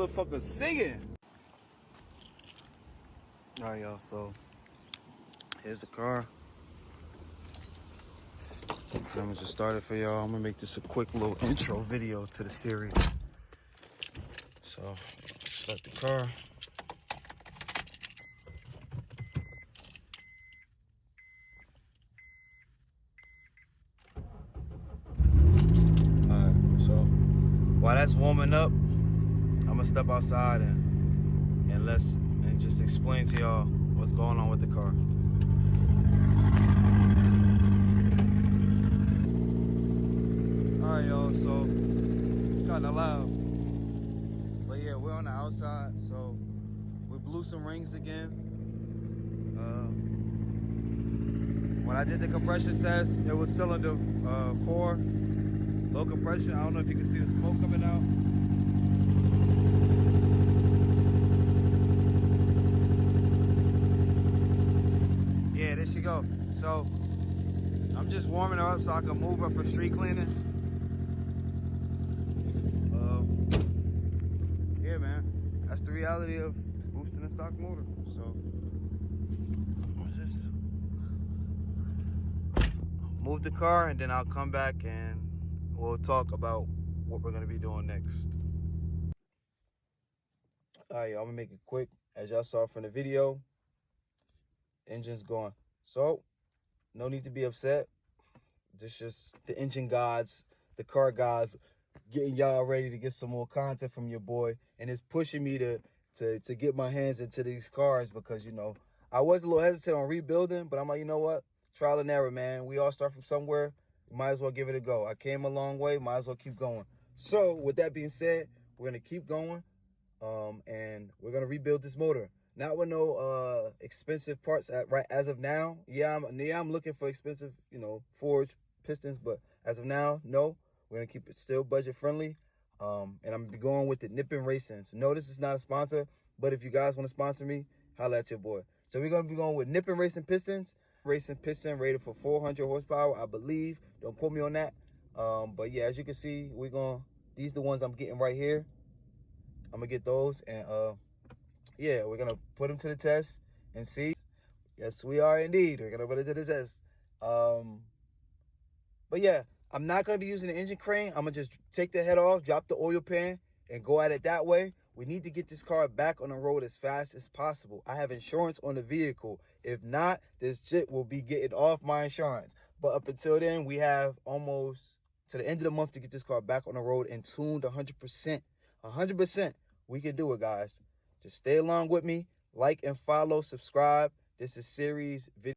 motherfucker singing. All right, y'all, so here's the car. I'm gonna just start it for y'all. I'm gonna make this a quick little intro video to the series. So, start the car. Alright, so while that's warming up, I'm gonna step outside and just explain to y'all what's going on with the car. Alright, y'all, so it's kind of loud, but yeah, we're on the outside. So we blew some rings again. When I did the compression test, it was cylinder 4, low compression. I don't know if you can see the smoke coming out. Yeah, there she go. So I'm just warming her up so I can move her for street cleaning. Yeah, man, that's the reality of boosting a stock motor. So I'll just move the car and then I'll come back and we'll talk about what we're gonna be doing next. All right, y'all, I'm gonna make it quick. As y'all saw from the video, engine's going. So no need to be upset. This just the engine gods, the car gods, getting y'all ready to get some more content from your boy, and it's pushing me to get my hands into these cars because, you know, I was a little hesitant on rebuilding, but I'm like, you know what, trial and error, man. We all start from somewhere. Might as well give it a go. I came a long way, might as well keep going. So with that being said, we're gonna keep going, and we're gonna rebuild this motor. Not with no expensive parts right as of now. Yeah, I'm looking for expensive, you know, forged pistons, but as of now, no. We're gonna keep it still budget friendly. And I'm gonna be going with the Nippon Racing. So no, this is not a sponsor, but if you guys want to sponsor me, holla at your boy. So we're gonna be going with Nippon Racing pistons. Racing piston rated for 400 horsepower, I believe. Don't quote me on that. But yeah, as you can see, these are the ones I'm getting right here. I'm gonna get those, and yeah, we're gonna put them to the test and see. Yes, we are indeed. We're gonna put it to the test. But yeah, I'm not gonna be using the engine crane. I'm gonna just take the head off, drop the oil pan, and go at it that way. We need to get this car back on the road as fast as possible. I have insurance on the vehicle. If not, this shit will be getting off my insurance. But up until then, we have almost to the end of the month to get this car back on the road and tuned 100%. 100%. We can do it, guys. Just stay along with me. Like and follow, subscribe. This is series video.